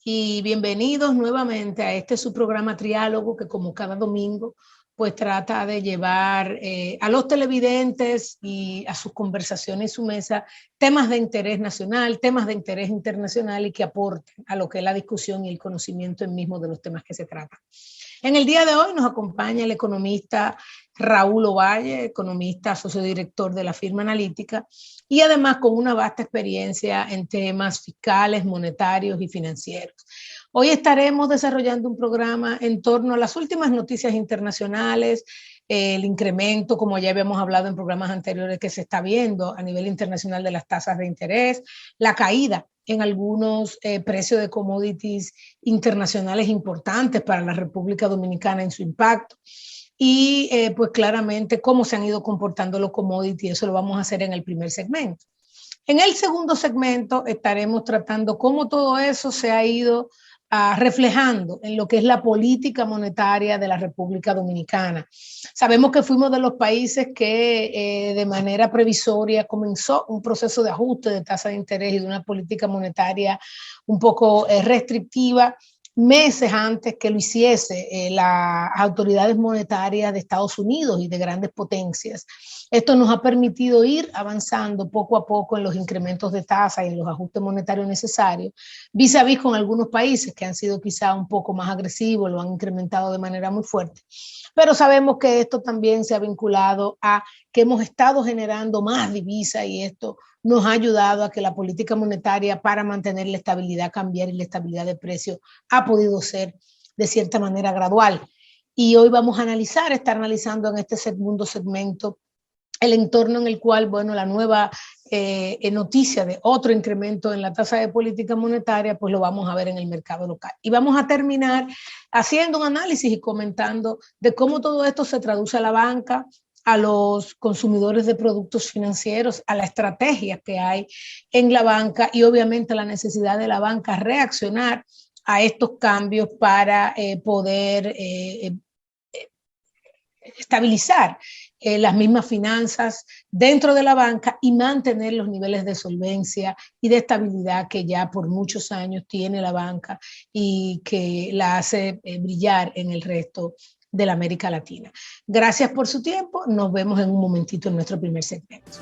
y bienvenidos nuevamente a este su programa Triálogo, que como cada domingo pues trata de llevar a los televidentes y a sus conversaciones y su mesa temas de interés nacional, temas de interés internacional y que aporten a lo que es la discusión y el conocimiento en mismo de los temas que se tratan. En el día de hoy nos acompaña el economista Raúl Ovalle, economista sociodirector de la firma analítica y además con una vasta experiencia en temas fiscales, monetarios y financieros. Hoy estaremos desarrollando un programa en torno a las últimas noticias internacionales, el incremento, como ya habíamos hablado en programas anteriores, que se está viendo a nivel internacional de las tasas de interés, la caída en algunos precios de commodities internacionales importantes para la República Dominicana en su impacto y pues claramente cómo se han ido comportando los commodities. Eso lo vamos a hacer en el primer segmento. En el segundo segmento estaremos tratando cómo todo eso se ha ido reflejando en lo que es la política monetaria de la República Dominicana. Sabemos que fuimos de los países que de manera previsoria comenzó un proceso de ajuste de tasa de interés y de una política monetaria un poco restrictiva meses antes que lo hiciese las autoridades monetarias de Estados Unidos y de grandes potencias. Esto nos ha permitido ir avanzando poco a poco en los incrementos de tasa y en los ajustes monetarios necesarios, vis a vis con algunos países que han sido quizá un poco más agresivos, lo han incrementado de manera muy fuerte. Pero sabemos que esto también se ha vinculado a que hemos estado generando más divisa y esto nos ha ayudado a que la política monetaria para mantener la estabilidad cambiar y la estabilidad de precios ha podido ser de cierta manera gradual. Y hoy vamos a estar analizando en este segundo segmento el entorno en el cual, bueno, la nueva noticia de otro incremento en la tasa de política monetaria, pues lo vamos a ver en el mercado local. Y vamos a terminar haciendo un análisis y comentando de cómo todo esto se traduce a la banca, a los consumidores de productos financieros, a la estrategia que hay en la banca y obviamente la necesidad de la banca reaccionar a estos cambios para poder estabilizar las mismas finanzas dentro de la banca y mantener los niveles de solvencia y de estabilidad que ya por muchos años tiene la banca y que la hace brillar en el resto de la América Latina. Gracias por su tiempo. Nos vemos en un momentito en nuestro primer segmento.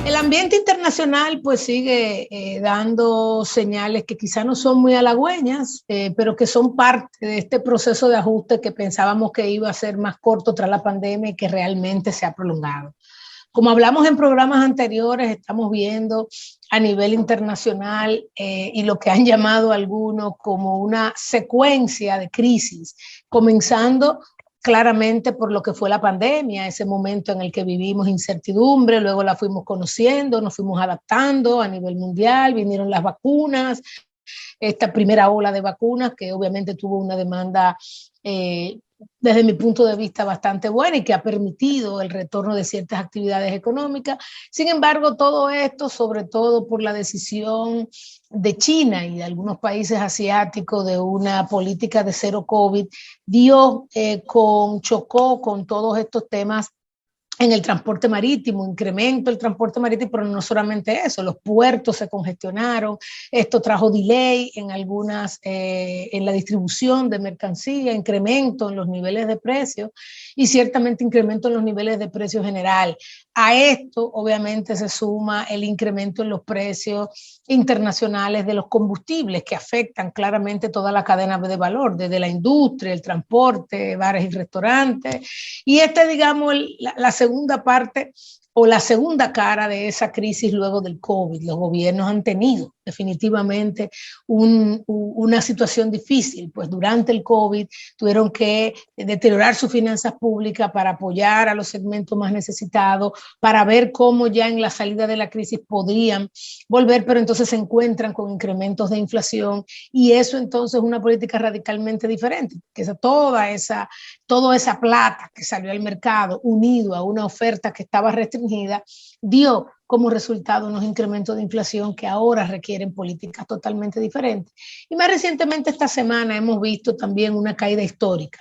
El ambiente internacional pues sigue dando señales que quizá no son muy halagüeñas, pero que son parte de este proceso de ajuste que pensábamos que iba a ser más corto tras la pandemia y que realmente se ha prolongado. Como hablamos en programas anteriores, estamos viendo a nivel internacional y lo que han llamado algunos como una secuencia de crisis, comenzando claramente por lo que fue la pandemia, ese momento en el que vivimos incertidumbre, luego la fuimos conociendo, nos fuimos adaptando a nivel mundial, vinieron las vacunas, esta primera ola de vacunas que obviamente tuvo una demanda desde mi punto de vista bastante buena y que ha permitido el retorno de ciertas actividades económicas. Sin embargo, todo esto, sobre todo por la decisión de China y de algunos países asiáticos de una política de cero COVID, chocó con todos estos temas en el transporte marítimo, incremento el transporte marítimo, pero no solamente eso, los puertos se congestionaron, esto trajo delay en en la distribución de mercancía, incremento en los niveles de precios y ciertamente incremento en los niveles de precio general. A esto obviamente se suma el incremento en los precios internacionales de los combustibles que afectan claramente toda la cadena de valor, desde la industria, el transporte, bares y restaurantes. Y digamos, la segunda parte o la segunda cara de esa crisis luego del COVID. Los gobiernos han tenido definitivamente una situación difícil, pues durante el COVID tuvieron que deteriorar sus finanzas públicas para apoyar a los segmentos más necesitados, para ver cómo ya en la salida de la crisis podrían volver, pero entonces se encuentran con incrementos de inflación y eso entonces es una política radicalmente diferente, que es toda esa plata que salió al mercado unido a una oferta que estaba restringida, dio como resultado unos incrementos de inflación que ahora requieren políticas totalmente diferentes. Y más recientemente esta semana hemos visto también una caída histórica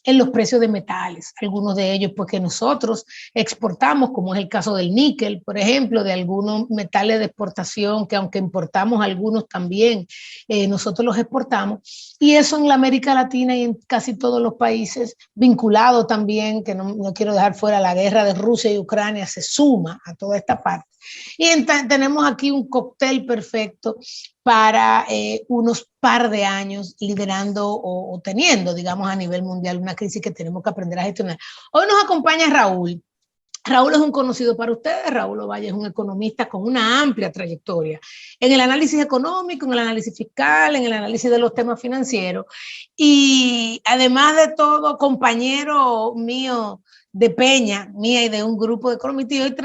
en los precios de metales, algunos de ellos pues que nosotros exportamos, como es el caso del níquel, por ejemplo, de algunos metales de exportación, que aunque importamos algunos también, nosotros los exportamos, y eso en la América Latina y en casi todos los países, vinculado también, que no quiero dejar fuera la guerra de Rusia y Ucrania, se suma a toda esta parte. Y tenemos aquí un cóctel perfecto para unos par de años liderando o teniendo, digamos, a nivel mundial una crisis que tenemos que aprender a gestionar. Hoy nos acompaña Raúl. Raúl es un conocido para ustedes. Raúl Ovalle es un economista con una amplia trayectoria en el análisis económico, en el análisis fiscal, en el análisis de los temas financieros. Y además de todo, compañero mío de Peña, mía y de un grupo de economistas. Y hoy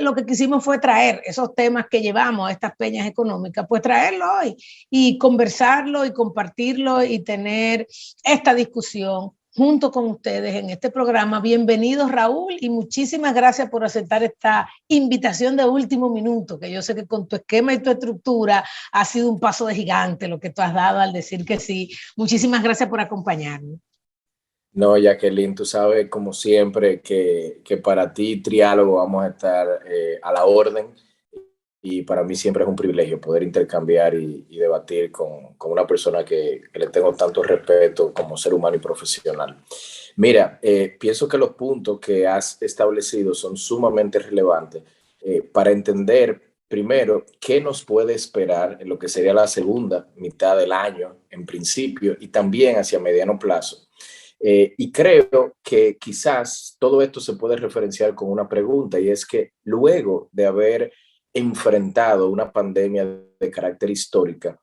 lo que quisimos fue traer esos temas que llevamos a estas peñas económicas, pues traerlo hoy y conversarlo y compartirlo y tener esta discusión junto con ustedes en este programa. Bienvenidos, Raúl, y muchísimas gracias por aceptar esta invitación de último minuto, que yo sé que con tu esquema y tu estructura ha sido un paso de gigante lo que tú has dado al decir que sí. Muchísimas gracias por acompañarnos. No, Jacqueline, tú sabes, como siempre, que para ti, Triálogo, vamos a estar a la orden. Y para mí siempre es un privilegio poder intercambiar y debatir con una persona que le tengo tanto respeto como ser humano y profesional. Mira, pienso que los puntos que has establecido son sumamente relevantes para entender, primero, qué nos puede esperar en lo que sería la segunda mitad del año, en principio, y también hacia mediano plazo. Y creo que quizás todo esto se puede referenciar con una pregunta, y es que luego de haber enfrentado una pandemia de carácter histórico,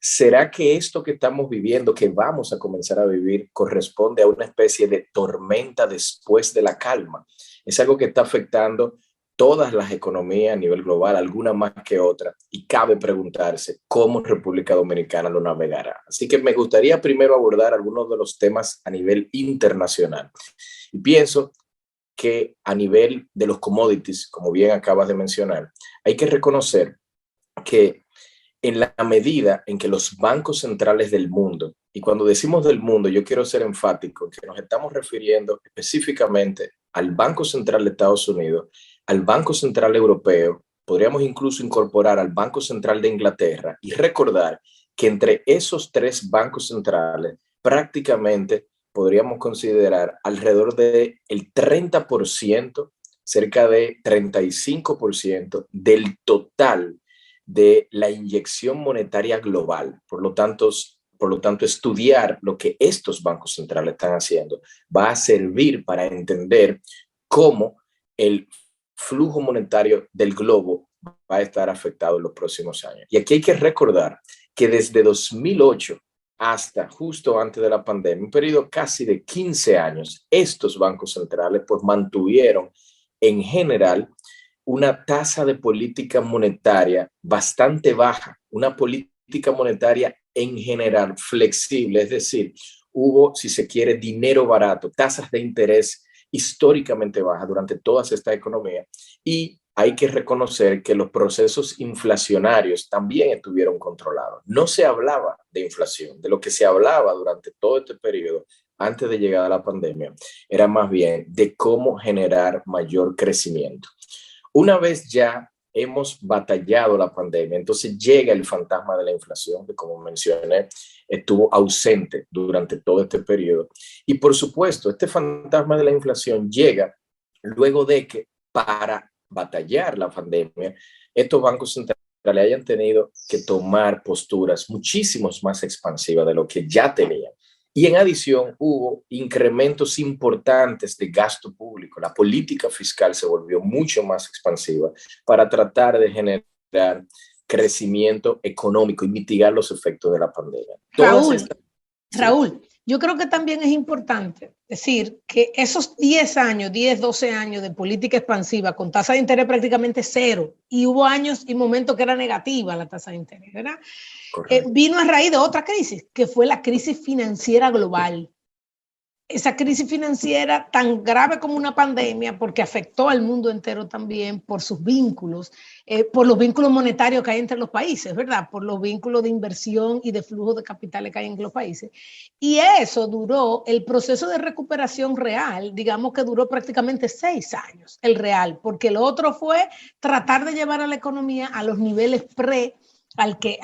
¿será que esto que estamos viviendo, que vamos a comenzar a vivir, corresponde a una especie de tormenta después de la calma? Es algo que está afectando todas las economías a nivel global, alguna más que otra, y cabe preguntarse cómo República Dominicana lo navegará. Así que me gustaría primero abordar algunos de los temas a nivel internacional. Y pienso que a nivel de los commodities, como bien acabas de mencionar, hay que reconocer que en la medida en que los bancos centrales del mundo, y cuando decimos del mundo, yo quiero ser enfático en que nos estamos refiriendo específicamente al Banco Central de Estados Unidos, al Banco Central Europeo, podríamos incluso incorporar al Banco Central de Inglaterra y recordar que entre esos tres bancos centrales prácticamente podríamos considerar alrededor del 30%, cerca de 35% del total de la inyección monetaria global. Por lo tanto, estudiar lo que estos bancos centrales están haciendo va a servir para entender cómo el flujo monetario del globo va a estar afectado en los próximos años. Y aquí hay que recordar que desde 2008 hasta justo antes de la pandemia, un periodo casi de 15 años, estos bancos centrales pues mantuvieron en general una tasa de política monetaria bastante baja, una política monetaria en general flexible, es decir, hubo, si se quiere, dinero barato, tasas de interés históricamente bajas durante todas estas economías, y hay que reconocer que los procesos inflacionarios también estuvieron controlados. No se hablaba de inflación, de lo que se hablaba durante todo este periodo antes de llegar a la pandemia, era más bien de cómo generar mayor crecimiento. Una vez ya hemos batallado la pandemia, entonces llega el fantasma de la inflación, que como mencioné, estuvo ausente durante todo este periodo. Y por supuesto, este fantasma de la inflación llega luego de que para batallar la pandemia, estos bancos centrales hayan tenido que tomar posturas muchísimo más expansivas de lo que ya tenían. Y en adición hubo incrementos importantes de gasto público. La política fiscal se volvió mucho más expansiva para tratar de generar crecimiento económico y mitigar los efectos de la pandemia. Raúl, yo creo que también es importante decir que esos 10 años, 10, 12 años de política expansiva con tasa de interés prácticamente cero, y hubo años y momentos que era negativa la tasa de interés, ¿verdad? Vino a raíz de otra crisis, que fue la crisis financiera global. esa crisis financiera tan grave como una pandemia, porque afectó al mundo entero también por sus vínculos, por los vínculos monetarios que hay entre los países, ¿verdad? Por los vínculos de inversión y de flujo de capitales que hay en los países. Y eso duró, el proceso de recuperación real, digamos que duró prácticamente 6 años, el real, porque lo otro fue tratar de llevar a la economía a los niveles al que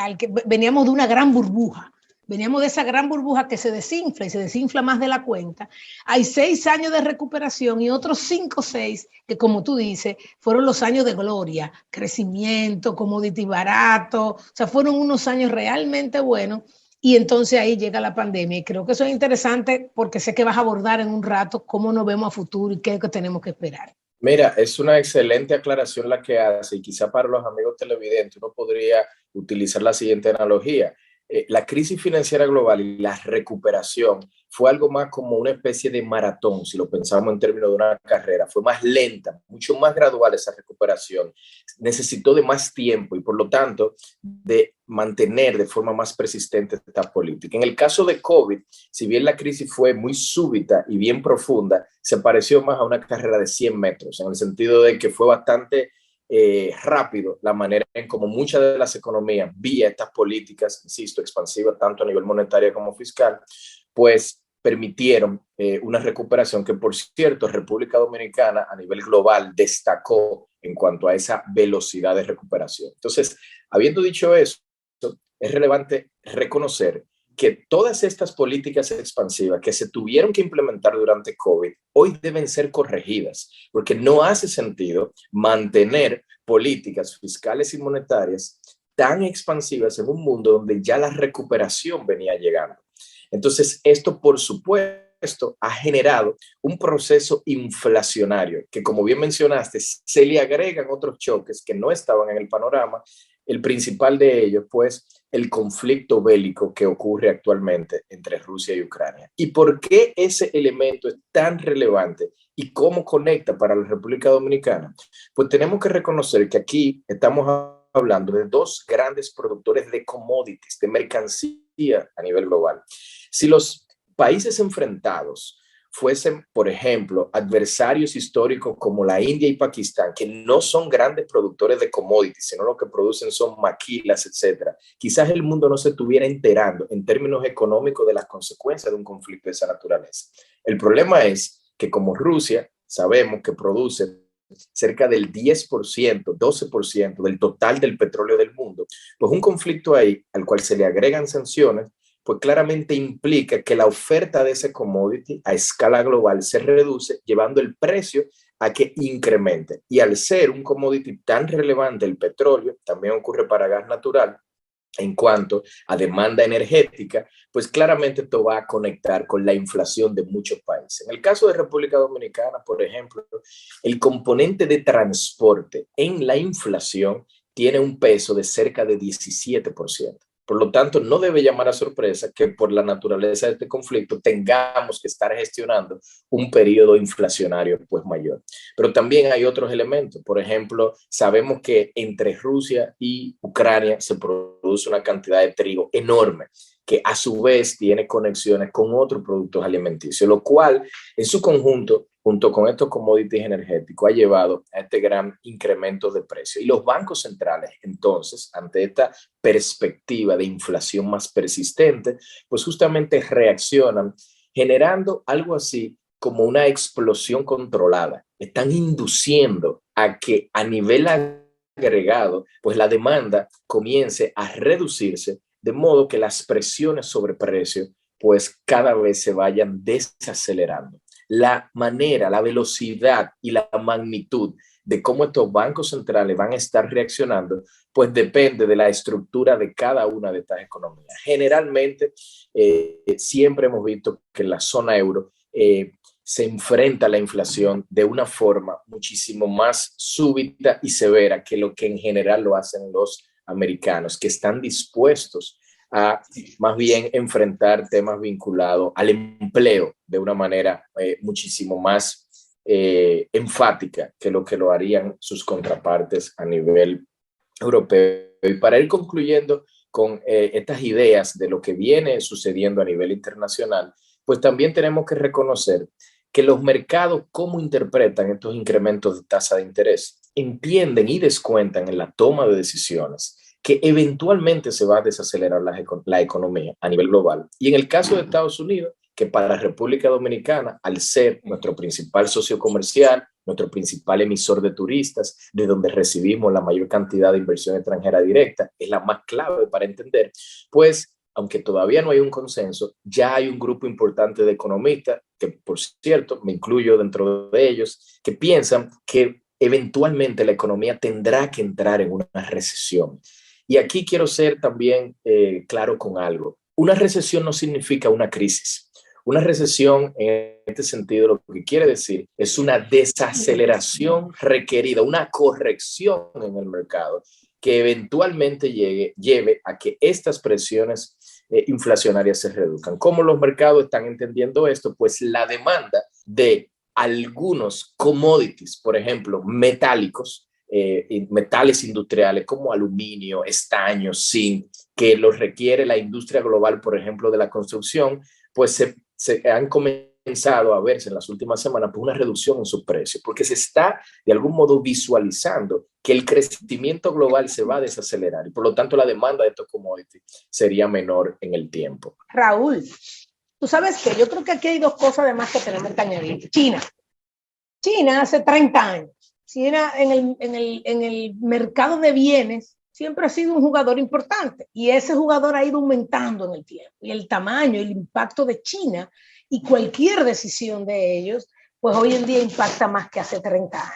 veníamos de una gran burbuja. Veníamos de esa gran burbuja que se desinfla y se desinfla más de la cuenta. Hay 6 años de recuperación y otros 5 o 6 que, como tú dices, fueron los años de gloria, crecimiento, commodity barato. O sea, fueron unos años realmente buenos. Y entonces ahí llega la pandemia. Y creo que eso es interesante porque sé que vas a abordar en un rato cómo nos vemos a futuro y qué es lo que tenemos que esperar. Mira, es una excelente aclaración la que hace y quizá para los amigos televidentes uno podría utilizar la siguiente analogía. La crisis financiera global y la recuperación fue algo más como una especie de maratón, si lo pensamos en términos de una carrera. Fue más lenta, mucho más gradual esa recuperación. Necesitó de más tiempo y por lo tanto de mantener de forma más persistente esta política. En el caso de COVID, si bien la crisis fue muy súbita y bien profunda, se pareció más a una carrera de 100 metros, en el sentido de que fue bastante rápido la manera en como muchas de las economías, vía estas políticas, insisto, expansivas, tanto a nivel monetario como fiscal, pues permitieron una recuperación que, por cierto, República Dominicana a nivel global destacó en cuanto a esa velocidad de recuperación. Entonces, habiendo dicho eso, es relevante reconocer que todas estas políticas expansivas que se tuvieron que implementar durante COVID hoy deben ser corregidas, porque no hace sentido mantener políticas fiscales y monetarias tan expansivas en un mundo donde ya la recuperación venía llegando. Entonces, esto, por supuesto, ha generado un proceso inflacionario que, como bien mencionaste, se le agregan otros choques que no estaban en el panorama. El principal de ellos, pues, el conflicto bélico que ocurre actualmente entre Rusia y Ucrania. ¿Y por qué ese elemento es tan relevante y cómo conecta para la República Dominicana? Pues tenemos que reconocer que aquí estamos hablando de dos grandes productores de commodities, de mercancía a nivel global. Si los países enfrentados fuesen, por ejemplo, adversarios históricos como la India y Pakistán, que no son grandes productores de commodities, sino lo que producen son maquilas, etcétera, quizás el mundo no se estuviera enterando en términos económicos de las consecuencias de un conflicto de esa naturaleza. El problema es que como Rusia, sabemos que produce cerca del 10%, 12% del total del petróleo del mundo, pues un conflicto ahí al cual se le agregan sanciones, pues claramente implica que la oferta de ese commodity a escala global se reduce, llevando el precio a que incremente. Y al ser un commodity tan relevante, el petróleo, también ocurre para gas natural, en cuanto a demanda energética, pues claramente esto va a conectar con la inflación de muchos países. En el caso de República Dominicana, por ejemplo, el componente de transporte en la inflación tiene un peso de cerca de 17%. Por lo tanto, no debe llamar a sorpresa que por la naturaleza de este conflicto tengamos que estar gestionando un periodo inflacionario pues mayor. Pero también hay otros elementos. Por ejemplo, sabemos que entre Rusia y Ucrania se produce una cantidad de trigo enorme que a su vez tiene conexiones con otros productos alimenticios, lo cual en su conjunto, junto con estos commodities energéticos, ha llevado a este gran incremento de precios. Y los bancos centrales, entonces, ante esta perspectiva de inflación más persistente, pues justamente reaccionan generando algo así como una explosión controlada. Están induciendo a que a nivel agregado, pues la demanda comience a reducirse, de modo que las presiones sobre precios pues cada vez se vayan desacelerando. La manera, la velocidad y la magnitud de cómo estos bancos centrales van a estar reaccionando, pues depende de la estructura de cada una de estas economías. Generalmente, siempre hemos visto que en la zona euro se enfrenta a la inflación de una forma muchísimo más súbita y severa que lo que en general lo hacen los americanos, que están dispuestos a más bien enfrentar temas vinculados al empleo de una manera muchísimo más enfática que lo harían sus contrapartes a nivel europeo. Y para ir concluyendo con estas ideas de lo que viene sucediendo a nivel internacional, pues también tenemos que reconocer que los mercados, cómo interpretan estos incrementos de tasa de interés, entienden y descuentan en la toma de decisiones que eventualmente se va a desacelerar la economía a nivel global. Y en el caso de Estados Unidos, que para la República Dominicana, al ser nuestro principal socio comercial, nuestro principal emisor de turistas, de donde recibimos la mayor cantidad de inversión extranjera directa, es la más clave para entender, pues aunque todavía no hay un consenso, ya hay un grupo importante de economistas, que por cierto, me incluyo dentro de ellos, que piensan que eventualmente la economía tendrá que entrar en una recesión. Y aquí quiero ser también claro con algo. Una recesión no significa una crisis. Una recesión, en este sentido, lo que quiere decir es una desaceleración requerida, una corrección en el mercado que eventualmente lleve a que estas presiones inflacionarias se reduzcan. ¿Cómo los mercados están entendiendo esto? Pues la demanda de algunos commodities, por ejemplo, metálicos, metales industriales como aluminio, estaño, zinc, que los requiere la industria global, por ejemplo, de la construcción, pues se han comenzado a verse en las últimas semanas por una reducción en sus precios, porque se está de algún modo visualizando que el crecimiento global se va a desacelerar y por lo tanto la demanda de estos commodities sería menor en el tiempo. Raúl, tú sabes que yo creo que aquí hay dos cosas además que tenemos que añadir. China hace 30 años, China en el mercado de bienes siempre ha sido un jugador importante y ese jugador ha ido aumentando en el tiempo y el tamaño, el impacto de China y cualquier decisión de ellos, pues hoy en día impacta más que hace 30 años.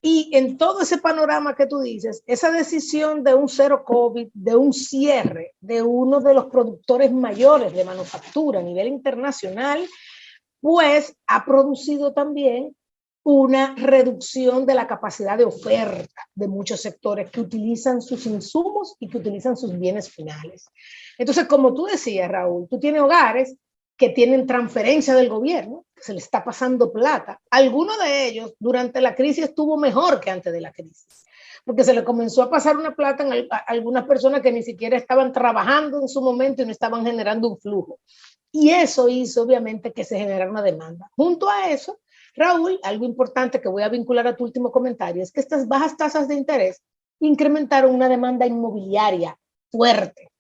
Y en todo ese panorama que tú dices, esa decisión de un cero COVID, de un cierre de uno de los productores mayores de manufactura a nivel internacional, pues ha producido también una reducción de la capacidad de oferta de muchos sectores que utilizan sus insumos y que utilizan sus bienes finales. Entonces, como tú decías, Raúl, tú tienes hogares que tienen transferencia del gobierno, que se les está pasando plata. Alguno de ellos durante la crisis estuvo mejor que antes de la crisis, porque se le comenzó a pasar una plata a algunas personas que ni siquiera estaban trabajando en su momento y no estaban generando un flujo. Y eso hizo obviamente que se generara una demanda. Junto a eso, Raúl, algo importante que voy a vincular a tu último comentario es que estas bajas tasas de interés incrementaron una demanda inmobiliaria fuerte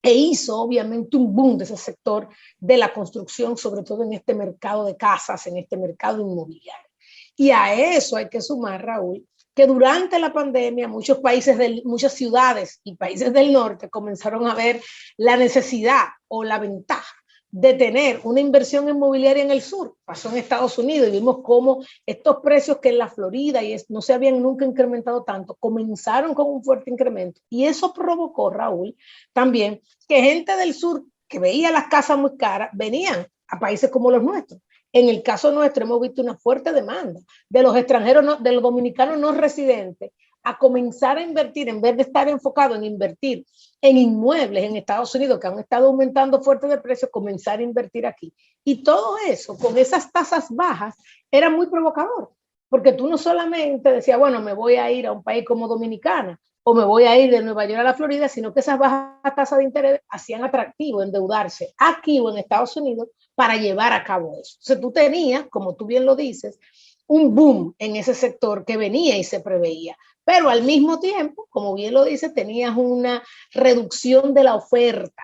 e hizo obviamente un boom de ese sector de la construcción, sobre todo en este mercado de casas, en este mercado inmobiliario. Y a eso hay que sumar, Raúl, que durante la pandemia muchos países, muchas ciudades y países del norte comenzaron a ver la necesidad o la ventaja de tener una inversión inmobiliaria en el sur. Pasó en Estados Unidos y vimos cómo estos precios que en la Florida no se habían nunca incrementado tanto, comenzaron con un fuerte incremento. Y eso provocó, Raúl, también que gente del sur que veía las casas muy caras, venían a países como los nuestros. En el caso nuestro hemos visto una fuerte demanda de los extranjeros, de los dominicanos no residentes, a comenzar a invertir, en vez de estar enfocado en invertir en inmuebles en Estados Unidos que han estado aumentando fuerte de precio, comenzar a invertir aquí. Y todo eso, con esas tasas bajas, era muy provocador, porque tú no solamente decías, bueno, me voy a ir a un país como Dominicana, o me voy a ir de Nueva York a la Florida, sino que esas bajas tasas de interés hacían atractivo endeudarse aquí o en Estados Unidos para llevar a cabo eso. Entonces tú tenías, como tú bien lo dices, un boom en ese sector que venía y se preveía. Pero al mismo tiempo, como bien lo dice, tenías una reducción de la oferta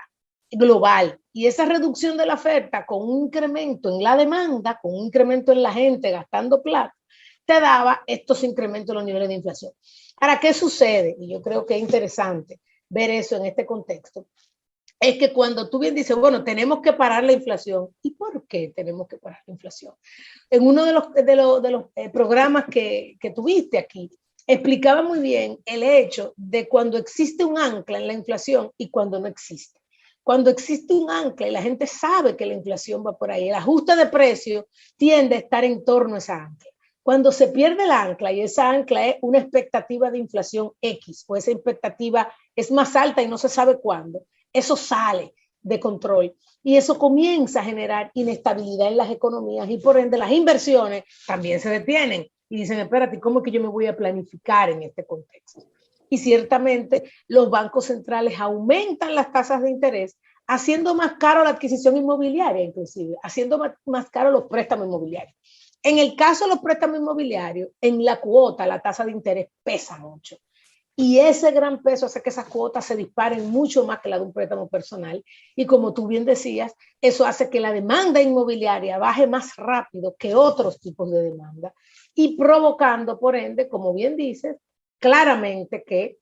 global. Y esa reducción de la oferta con un incremento en la demanda, con un incremento en la gente gastando plata, te daba estos incrementos en los niveles de inflación. Ahora, ¿qué sucede? Y yo creo que es interesante ver eso en este contexto. Es que cuando tú bien dices, bueno, tenemos que parar la inflación. ¿Y por qué tenemos que parar la inflación? En uno de los programas que tuviste aquí, explicaba muy bien el hecho de cuando existe un ancla en la inflación y cuando no existe. Cuando existe un ancla y la gente sabe que la inflación va por ahí, el ajuste de precio tiende a estar en torno a esa ancla. Cuando se pierde el ancla y esa ancla es una expectativa de inflación X o esa expectativa es más alta y no se sabe cuándo, eso sale de control y eso comienza a generar inestabilidad en las economías y por ende las inversiones también se detienen y dicen, espérate, ¿cómo es que yo me voy a planificar en este contexto? Y ciertamente los bancos centrales aumentan las tasas de interés haciendo más caro la adquisición inmobiliaria, inclusive, haciendo más caro los préstamos inmobiliarios. En el caso de los préstamos inmobiliarios, en la cuota, la tasa de interés pesa mucho. Y ese gran peso hace que esas cuotas se disparen mucho más que la de un préstamo personal. Y como tú bien decías, eso hace que la demanda inmobiliaria baje más rápido que otros tipos de demanda y provocando, por ende, como bien dices, claramente que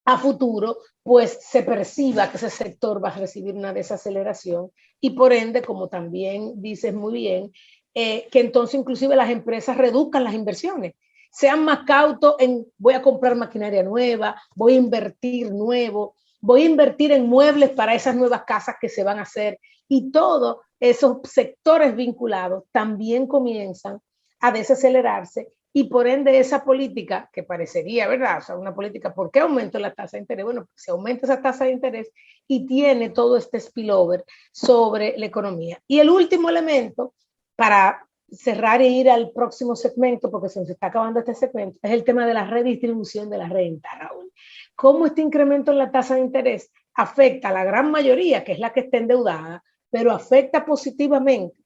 a futuro, pues se perciba que ese sector va a recibir una desaceleración y por ende, como también dices muy bien, que entonces inclusive las empresas reduzcan las inversiones, sean más cautos en voy a comprar maquinaria nueva, voy a invertir nuevo, voy a invertir en muebles para esas nuevas casas que se van a hacer y todos esos sectores vinculados también comienzan a desacelerarse y por ende esa política que parecería, ¿verdad? O sea, una política, ¿por qué aumento la tasa de interés? Bueno, se aumenta esa tasa de interés y tiene todo este spillover sobre la economía. Y el último elemento para cerrar e ir al próximo segmento, porque se nos está acabando este segmento, es el tema de la redistribución de la renta, Raúl. ¿Cómo este incremento en la tasa de interés afecta a la gran mayoría, que es la que está endeudada, pero afecta positivamente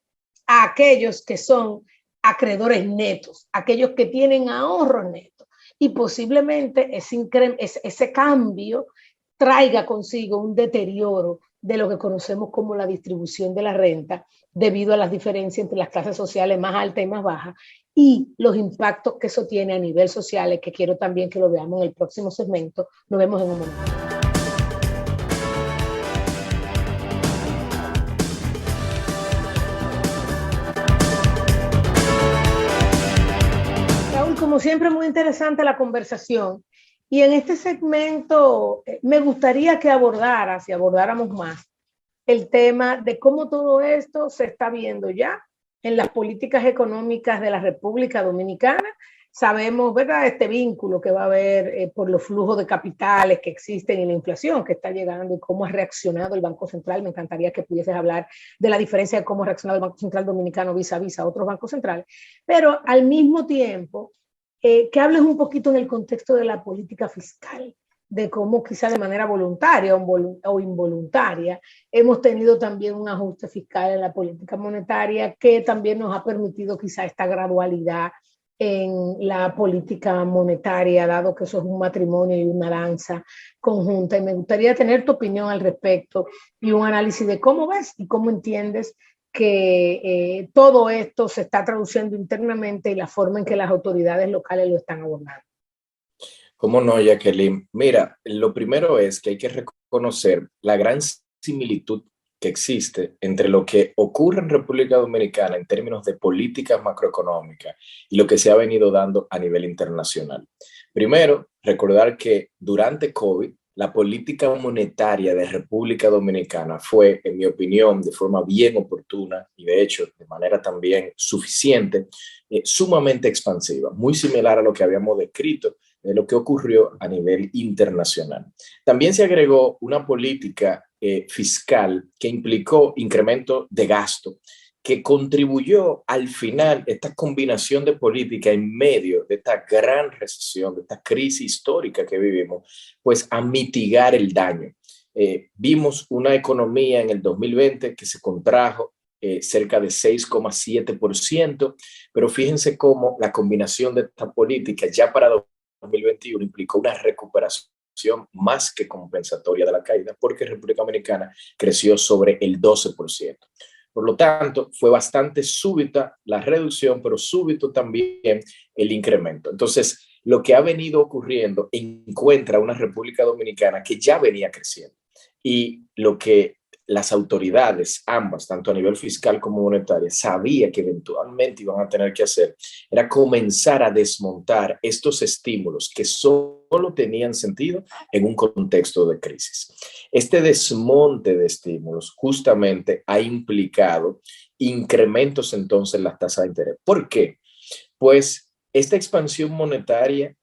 a aquellos que son acreedores netos, aquellos que tienen ahorros netos? Y posiblemente ese cambio traiga consigo un deterioro de lo que conocemos como la distribución de la renta debido a las diferencias entre las clases sociales más altas y más bajas y los impactos que eso tiene a nivel social, que quiero también que lo veamos en el próximo segmento. Nos vemos en un momento. Raúl, como siempre, muy interesante la conversación. Y en este segmento me gustaría que abordaras y abordáramos más el tema de cómo todo esto se está viendo ya en las políticas económicas de la República Dominicana. Sabemos, ¿verdad?, este vínculo que va a haber por los flujos de capitales que existen y la inflación que está llegando y cómo ha reaccionado el Banco Central. Me encantaría que pudieses hablar de la diferencia de cómo ha reaccionado el Banco Central Dominicano vis a vis a otros bancos centrales, pero al mismo tiempo que hables un poquito en el contexto de la política fiscal, de cómo quizá de manera voluntaria o involuntaria hemos tenido también un ajuste fiscal en la política monetaria que también nos ha permitido quizá esta gradualidad en la política monetaria, dado que eso es un matrimonio y una danza conjunta. Y me gustaría tener tu opinión al respecto y un análisis de cómo ves y cómo entiendes que todo esto se está traduciendo internamente y la forma en que las autoridades locales lo están abordando. ¿Cómo no, Jacqueline? Mira, lo primero es que hay que reconocer la gran similitud que existe entre lo que ocurre en República Dominicana en términos de políticas macroeconómicas y lo que se ha venido dando a nivel internacional. Primero, recordar que durante COVID, la política monetaria de República Dominicana fue, en mi opinión, de forma bien oportuna y de hecho de manera también suficiente, sumamente expansiva, muy similar a lo que habíamos descrito de lo que ocurrió a nivel internacional. También se agregó una política fiscal que implicó incremento de gasto, que contribuyó al final esta combinación de política en medio de esta gran recesión, de esta crisis histórica que vivimos, pues a mitigar el daño. Vimos una economía en el 2020 que se contrajo cerca de 6,7%, pero fíjense cómo la combinación de esta política ya para 2021 implicó una recuperación más que compensatoria de la caída, porque República Dominicana creció sobre el 12%. Por lo tanto, fue bastante súbita la reducción, pero súbito también el incremento. Entonces, lo que ha venido ocurriendo encuentra una República Dominicana que ya venía creciendo. Y lo que las autoridades, ambas, tanto a nivel fiscal como monetario, sabía que eventualmente iban a tener que hacer, era comenzar a desmontar estos estímulos que solo tenían sentido en un contexto de crisis. Este desmonte de estímulos justamente ha implicado incrementos entonces en las tasas de interés. ¿Por qué? Pues esta expansión monetaria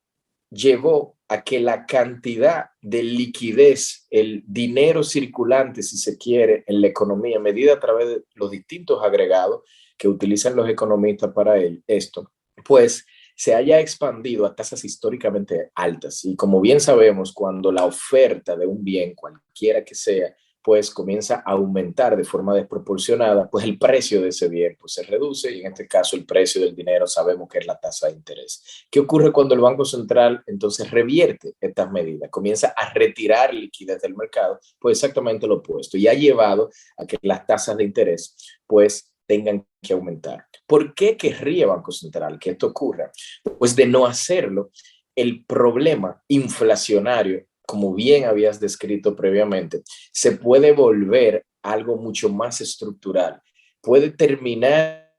llevó a que la cantidad de liquidez, el dinero circulante, si se quiere, en la economía, medida a través de los distintos agregados que utilizan los economistas para esto, pues se haya expandido a tasas históricamente altas. Y como bien sabemos, cuando la oferta de un bien, cualquiera que sea, pues comienza a aumentar de forma desproporcionada, pues el precio de ese bien pues se reduce, y en este caso el precio del dinero sabemos que es la tasa de interés. ¿Qué ocurre cuando el Banco Central entonces revierte estas medidas? Comienza a retirar liquidez del mercado, pues exactamente lo opuesto, y ha llevado a que las tasas de interés pues tengan que aumentar. ¿Por qué querría el Banco Central que esto ocurra? Pues de no hacerlo, el problema inflacionario, como bien habías descrito previamente, se puede volver algo mucho más estructural. Puede terminar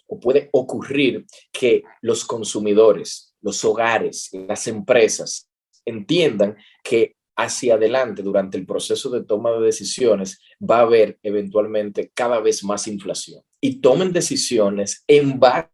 o puede ocurrir que los consumidores, los hogares, las empresas entiendan que hacia adelante, durante el proceso de toma de decisiones, va a haber eventualmente cada vez más inflación y tomen decisiones en base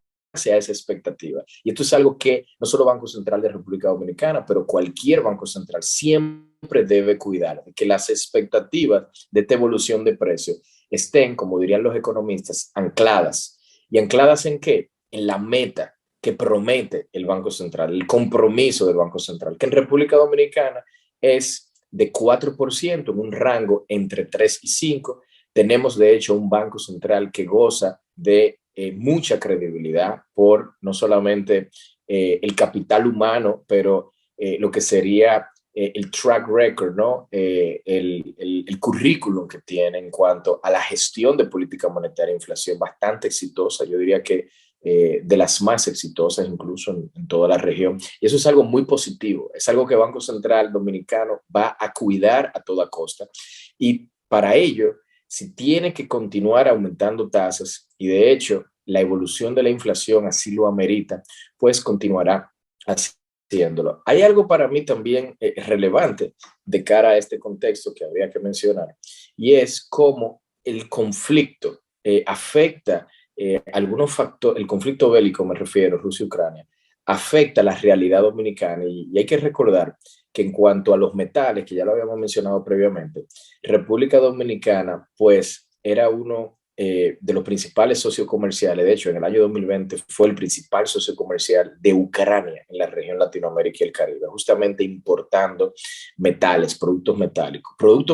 a esa expectativa. Y esto es algo que no solo Banco Central de República Dominicana, pero cualquier banco central siempre debe cuidar de que las expectativas de esta evolución de precios estén, como dirían los economistas, ancladas. ¿Y ancladas en qué? En la meta que promete el Banco Central, el compromiso del Banco Central, que en República Dominicana es de 4%, en un rango entre 3 y 5. Tenemos, de hecho, un Banco Central que goza de mucha credibilidad por no solamente el capital humano, pero lo que sería el track record, ¿no? El currículum que tiene en cuanto a la gestión de política monetaria e inflación, bastante exitosa. Yo diría que de las más exitosas incluso en toda la región. Y eso es algo muy positivo. Es algo que el Banco Central Dominicano va a cuidar a toda costa. Y para ello, si tiene que continuar aumentando tasas, y de hecho la evolución de la inflación así lo amerita, pues continuará haciéndolo. Hay algo para mí también relevante de cara a este contexto que habría que mencionar, y es cómo el conflicto afecta algunos factores, el conflicto bélico me refiero, Rusia-Ucrania, afecta la realidad dominicana, y hay que recordar que en cuanto a los metales, que ya lo habíamos mencionado previamente, República Dominicana pues era uno de los principales socios comerciales. De hecho, en el año 2020 fue el principal socio comercial de Ucrania en la región Latinoamérica y el Caribe, justamente importando metales, productos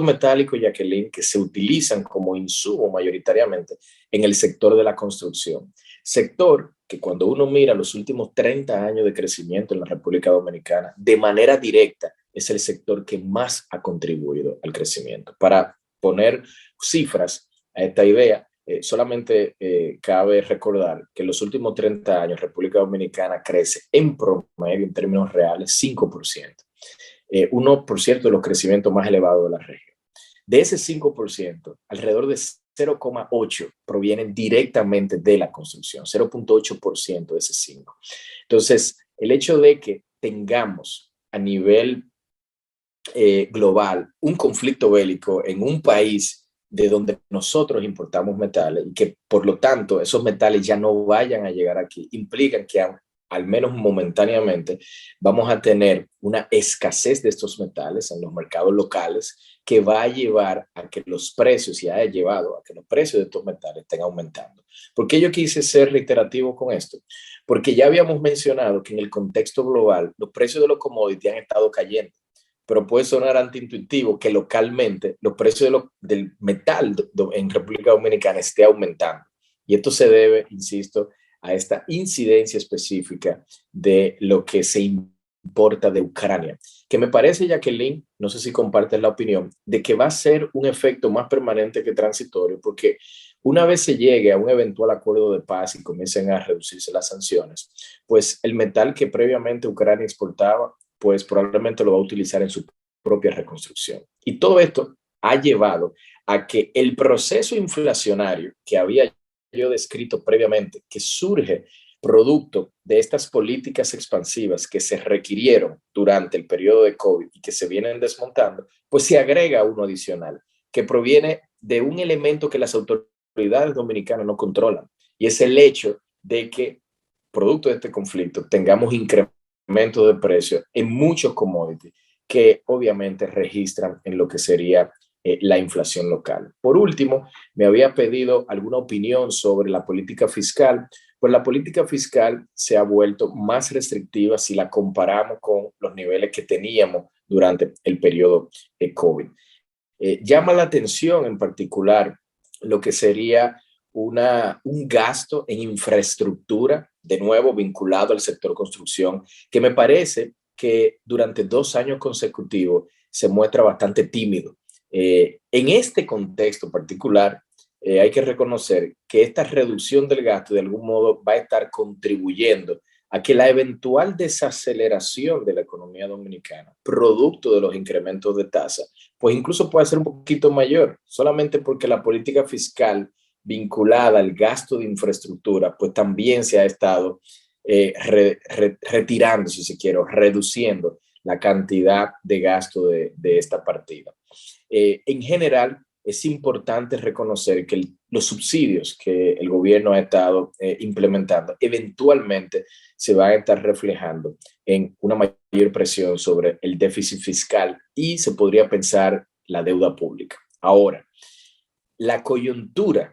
metálicos, Jacqueline, que se utilizan como insumo mayoritariamente en el sector de la construcción. Sector que cuando uno mira los últimos 30 años de crecimiento en la República Dominicana, de manera directa es el sector que más ha contribuido al crecimiento. Para poner cifras a esta idea, solamente cabe recordar que en los últimos 30 años República Dominicana crece en promedio, en términos reales, 5%. 1% de los crecimientos más elevados de la región. De ese 5%, alrededor de 0,8 provienen directamente de la construcción, 0,8% de ese 5. Entonces, el hecho de que tengamos a nivel global un conflicto bélico en un país de donde nosotros importamos metales, y que por lo tanto esos metales ya no vayan a llegar aquí, implican que al menos momentáneamente vamos a tener una escasez de estos metales en los mercados locales, que va a llevar a que los precios, y ha llevado a que los precios de estos metales estén aumentando. ¿Por qué yo quise ser reiterativo con esto? Porque ya habíamos mencionado que en el contexto global los precios de los commodities han estado cayendo, pero puede sonar antiintuitivo que localmente los precios del metal en República Dominicana esté aumentando. Y esto se debe, insisto, a esta incidencia específica de lo que se importa de Ucrania, que me parece, Jacqueline, no sé si compartes la opinión, de que va a ser un efecto más permanente que transitorio, porque una vez se llegue a un eventual acuerdo de paz y comiencen a reducirse las sanciones, pues el metal que previamente Ucrania exportaba, pues probablemente lo va a utilizar en su propia reconstrucción. Y todo esto ha llevado a que el proceso inflacionario que había yo descrito previamente, que surge producto de estas políticas expansivas que se requirieron durante el periodo de COVID y que se vienen desmontando, pues se agrega uno adicional que proviene de un elemento que las autoridades dominicanas no controlan, y es el hecho de que, producto de este conflicto, tengamos incremento de precios en muchos commodities que obviamente registran en lo que sería la inflación local. Por último, me había pedido alguna opinión sobre la política fiscal. Pues la política fiscal se ha vuelto más restrictiva si la comparamos con los niveles que teníamos durante el periodo de COVID. Llama la atención en particular lo que sería un gasto en infraestructura, de nuevo vinculado al sector construcción, que me parece que durante 2 años consecutivos se muestra bastante tímido. En este contexto particular, hay que reconocer que esta reducción del gasto de algún modo va a estar contribuyendo a que la eventual desaceleración de la economía dominicana, producto de los incrementos de tasa, pues incluso puede ser un poquito mayor, solamente porque la política fiscal vinculada al gasto de infraestructura, pues también se ha estado retirando, si se quiere, reduciendo la cantidad de gasto de esta partida. En general, es importante reconocer que los subsidios que el gobierno ha estado implementando eventualmente se van a estar reflejando en una mayor presión sobre el déficit fiscal y se podría pensar la deuda pública. Ahora, la coyuntura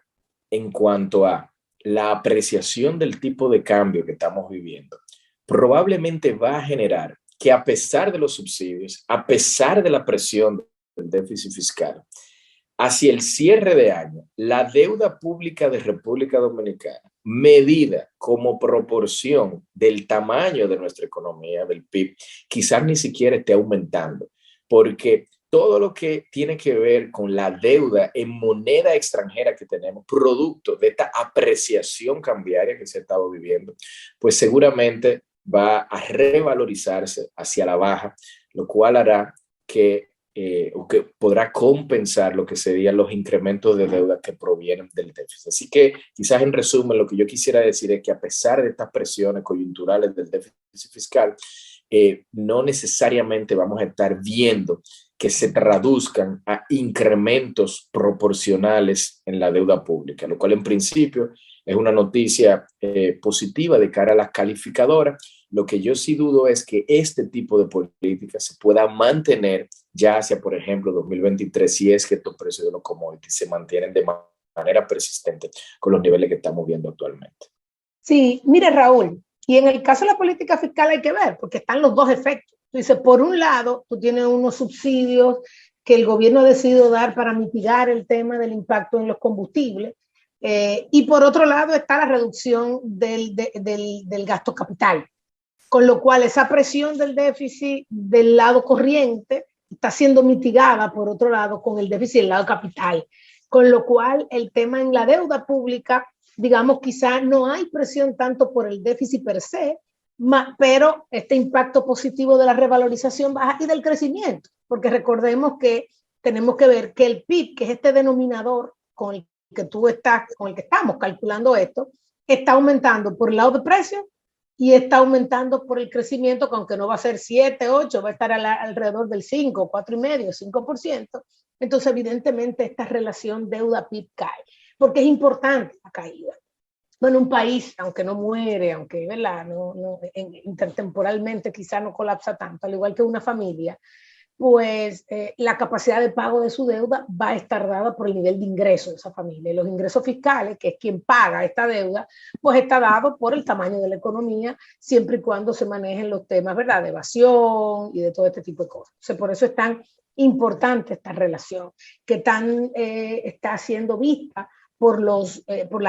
en cuanto a la apreciación del tipo de cambio que estamos viviendo probablemente va a generar que, a pesar de los subsidios, a pesar de la presión del déficit fiscal, hacia el cierre de año, la deuda pública de República Dominicana, medida como proporción del tamaño de nuestra economía, del PIB, quizás ni siquiera esté aumentando, porque todo lo que tiene que ver con la deuda en moneda extranjera que tenemos, producto de esta apreciación cambiaria que se ha estado viviendo, pues seguramente va a revalorizarse hacia la baja, lo cual hará que o que podrá compensar lo que serían los incrementos de deuda que provienen del déficit. Así que quizás en resumen lo que yo quisiera decir es que, a pesar de estas presiones coyunturales del déficit fiscal, no necesariamente vamos a estar viendo que se traduzcan a incrementos proporcionales en la deuda pública, lo cual en principio es una noticia positiva de cara a las calificadoras. Lo que yo sí dudo es que este tipo de política se pueda mantener ya hacia, por ejemplo, 2023, si es que estos precios de los commodities se mantienen de manera persistente con los niveles que estamos viendo actualmente. Sí, mire, Raúl, y en el caso de la política fiscal hay que ver, porque están los dos efectos. Tú dices, por un lado, tú tienes unos subsidios que el gobierno ha decidido dar para mitigar el tema del impacto en los combustibles, y por otro lado está la reducción del gasto capital, con lo cual esa presión del déficit del lado corriente está siendo mitigada, por otro lado, con el déficit del lado capital, con lo cual el tema en la deuda pública, digamos, quizá no hay presión tanto por el déficit per se, pero este impacto positivo de la revalorización baja y del crecimiento, porque recordemos que tenemos que ver que el PIB, que es este denominador con el que estamos calculando esto, está aumentando por el lado de precios y está aumentando por el crecimiento, que aunque no va a ser 7, 8, va a estar alrededor del 5, 4,5, 5%. Entonces, evidentemente, esta relación deuda-PIB cae, porque es importante la caída. Bueno, un país, aunque no muere, aunque ¿verdad? Intertemporalmente quizá no colapsa tanto, al igual que una familia, pues la capacidad de pago de su deuda va a estar dada por el nivel de ingreso de esa familia. Y los ingresos fiscales, que es quien paga esta deuda, pues está dado por el tamaño de la economía, siempre y cuando se manejen los temas, ¿verdad?, de evasión y de todo este tipo de cosas. O sea, por eso es tan importante esta relación, que está siendo vista por las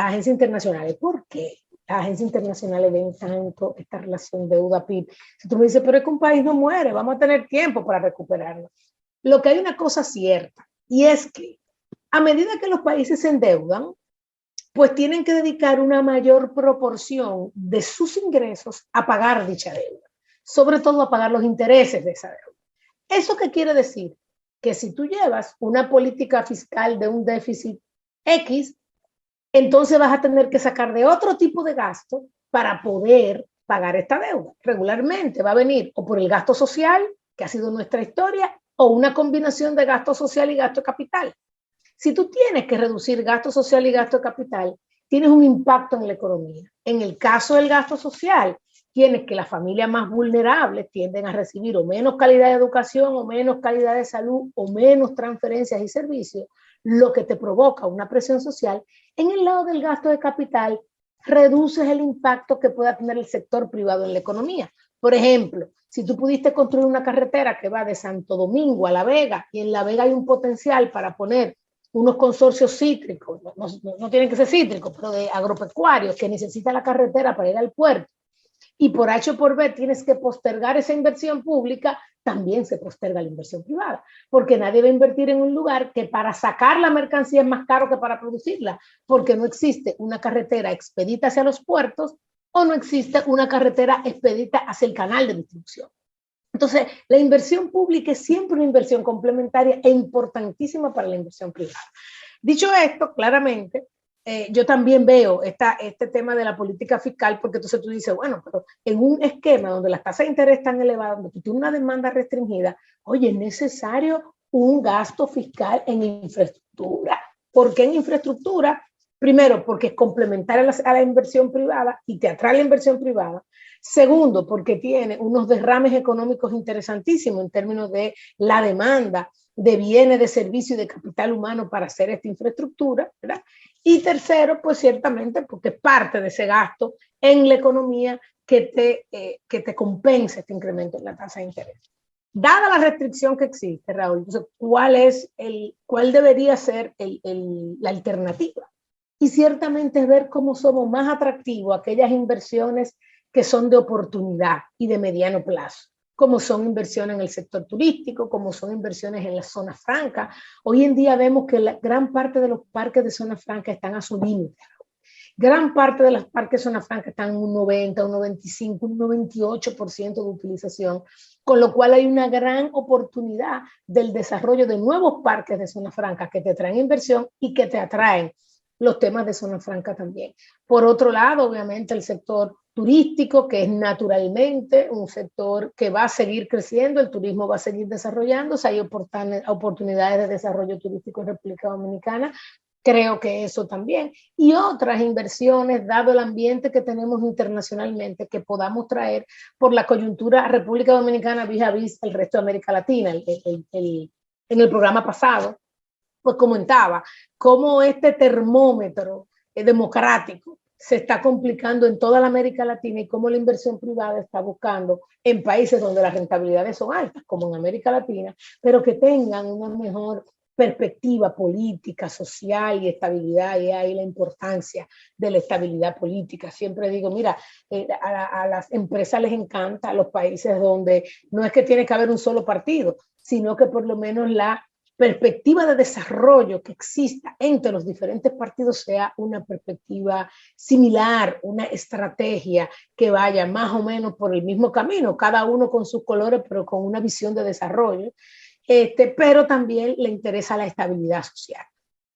agencias internacionales. ¿Por qué las agencias internacionales ven tanto esta relación deuda-PIB? Si tú me dices, pero es que un país no muere, vamos a tener tiempo para recuperarlo. Lo que hay una cosa cierta, y es que a medida que los países se endeudan, pues tienen que dedicar una mayor proporción de sus ingresos a pagar dicha deuda, sobre todo a pagar los intereses de esa deuda. ¿Eso qué quiere decir? Que si tú llevas una política fiscal de un déficit X, entonces vas a tener que sacar de otro tipo de gasto para poder pagar esta deuda. Regularmente va a venir o por el gasto social, que ha sido nuestra historia, o una combinación de gasto social y gasto capital. Si tú tienes que reducir gasto social y gasto capital, tienes un impacto en la economía. En el caso del gasto social, tienes que las familias más vulnerables tienden a recibir o menos calidad de educación, o menos calidad de salud, o menos transferencias y servicios, lo que te provoca una presión social. En el lado del gasto de capital, reduces el impacto que pueda tener el sector privado en la economía. Por ejemplo, Si tú pudiste construir una carretera que va de Santo Domingo a La Vega, y en La Vega hay un potencial para poner unos consorcios cítricos, no tienen que ser cítricos, pero de agropecuarios, que necesita la carretera para ir al puerto, y por H o por B tienes que postergar esa inversión pública, también se posterga la inversión privada, porque nadie va a invertir en un lugar que para sacar la mercancía es más caro que para producirla, porque no existe una carretera expedita hacia los puertos o no existe una carretera expedita hacia el canal de distribución. Entonces, la inversión pública es siempre una inversión complementaria e importantísima para la inversión privada. Dicho esto, claramente, yo también veo este tema de la política fiscal, porque entonces tú dices, bueno, pero en un esquema donde las tasas de interés están elevadas, donde tú tienes una demanda restringida, oye, es necesario un gasto fiscal en infraestructura. ¿Por qué en infraestructura? Primero, porque es complementaria a la inversión privada y te atrae la inversión privada. Segundo, porque tiene unos derrames económicos interesantísimos en términos de la demanda de bienes, de servicios y de capital humano para hacer esta infraestructura, ¿verdad? Y tercero, pues ciertamente porque es parte de ese gasto en la economía que te compensa este incremento en la tasa de interés. Dada la restricción que existe, Raúl, entonces, ¿cuál debería ser la alternativa? Y ciertamente es ver cómo somos más atractivos aquellas inversiones que son de oportunidad y de mediano plazo, como son inversiones en el sector turístico, como son inversiones en la zona franca. Hoy en día vemos que la gran parte de los parques de zona franca están a su límite. Gran parte de los parques de zona franca están en un 90, un 95, un 98% de utilización, con lo cual hay una gran oportunidad del desarrollo de nuevos parques de zona franca que te traen inversión y que te atraen los temas de zona franca también. Por otro lado, obviamente, el sector turístico, que es naturalmente un sector que va a seguir creciendo, el turismo va a seguir desarrollándose, hay oportunidades de desarrollo turístico en República Dominicana, creo que eso también, y otras inversiones, dado el ambiente que tenemos internacionalmente, que podamos traer por la coyuntura a República Dominicana vis-a-vis el resto de América Latina. En el programa pasado, pues comentaba cómo este termómetro democrático se está complicando en toda la América Latina y cómo la inversión privada está buscando en países donde las rentabilidades son altas, como en América Latina, pero que tengan una mejor perspectiva política, social y estabilidad, y ahí la importancia de la estabilidad política. Siempre digo, mira, a las empresas les encanta a los países donde no es que tiene que haber un solo partido, sino que por lo menos la perspectiva de desarrollo que exista entre los diferentes partidos sea una perspectiva similar, una estrategia que vaya más o menos por el mismo camino, cada uno con sus colores, pero con una visión de desarrollo, pero también le interesa la estabilidad social.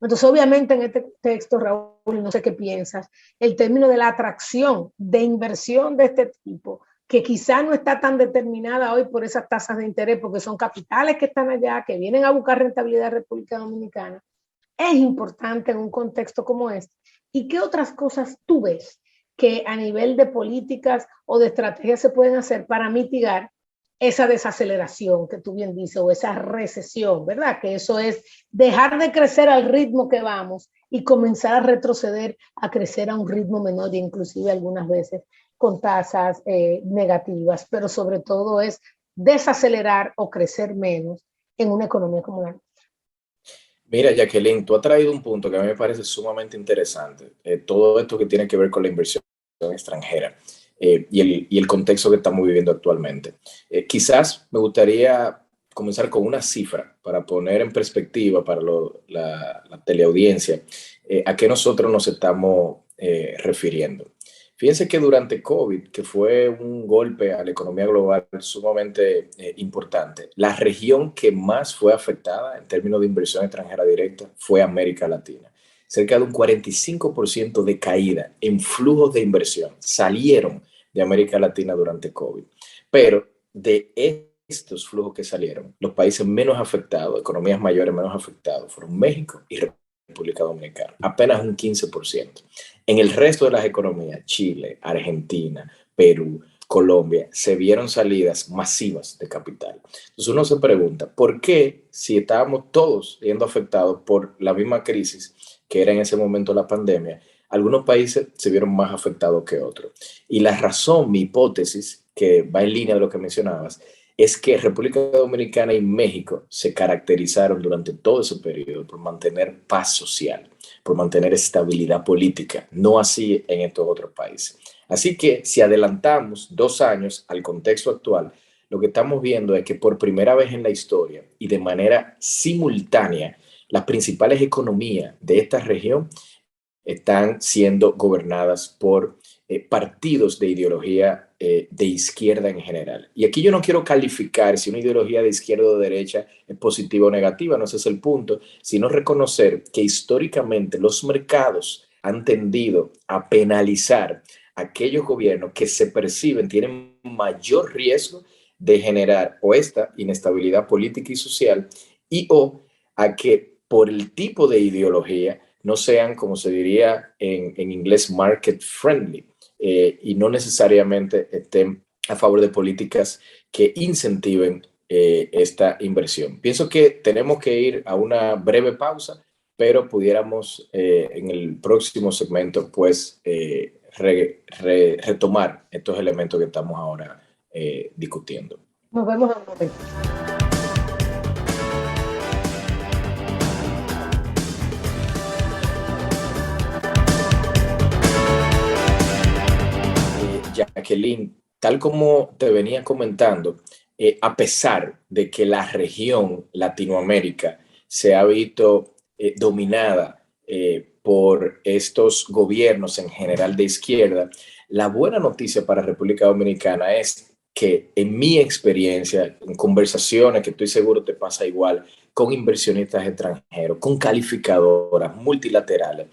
Entonces, obviamente en este texto, Raúl, no sé qué piensas, el término de la atracción de inversión de este tipo, que quizá no está tan determinada hoy por esas tasas de interés, porque son capitales que están allá, que vienen a buscar rentabilidad en República Dominicana, es importante en un contexto como este. ¿Y qué otras cosas tú ves que a nivel de políticas o de estrategias se pueden hacer para mitigar esa desaceleración que tú bien dices, o esa recesión, ¿verdad? Que eso es dejar de crecer al ritmo que vamos y comenzar a retroceder a crecer a un ritmo menor, e inclusive algunas veces con tasas negativas, pero sobre todo es desacelerar o crecer menos en una economía como la nuestra. Mira, Jacqueline, tú has traído un punto que a mí me parece sumamente interesante. Todo esto que tiene que ver con la inversión extranjera y el contexto que estamos viviendo actualmente. Quizás me gustaría comenzar con una cifra para poner en perspectiva para la teleaudiencia a qué nosotros nos estamos refiriendo. Fíjense que durante COVID, que fue un golpe a la economía global sumamente importante, la región que más fue afectada en términos de inversión extranjera directa fue América Latina. Cerca de un 45% de caída en flujos de inversión salieron de América Latina durante COVID. Pero de estos flujos que salieron, los países menos afectados, economías mayores menos afectados, fueron México y República Dominicana, apenas un 15%. En el resto de las economías, Chile, Argentina, Perú, Colombia, se vieron salidas masivas de capital. Entonces uno se pregunta, ¿por qué si estábamos todos siendo afectados por la misma crisis que era en ese momento la pandemia, algunos países se vieron más afectados que otros? Y la razón, mi hipótesis, que va en línea de lo que mencionabas, es que República Dominicana y México se caracterizaron durante todo ese periodo por mantener paz social, por mantener estabilidad política, no así en estos otros países. Así que si adelantamos 2 años al contexto actual, lo que estamos viendo es que por primera vez en la historia y de manera simultánea, las principales economías de esta región están siendo gobernadas por partidos de ideología de izquierda en general. Y aquí yo no quiero calificar si una ideología de izquierda o de derecha es positiva o negativa, no ese es el punto, sino reconocer que históricamente los mercados han tendido a penalizar a aquellos gobiernos que se perciben tienen mayor riesgo de generar o esta inestabilidad política y social y o a que por el tipo de ideología no sean, como se diría en inglés, market friendly, y no necesariamente estén a favor de políticas que incentiven esta inversión. Pienso que tenemos que ir a una breve pausa, pero pudiéramos en el próximo segmento pues retomar estos elementos que estamos ahora discutiendo. Nos vemos en un momento. Jacqueline, tal como te venía comentando, a pesar de que la región Latinoamérica se ha visto dominada por estos gobiernos en general de izquierda, la buena noticia para República Dominicana es que en mi experiencia, en conversaciones que estoy seguro te pasa igual, con inversionistas extranjeros, con calificadoras multilaterales,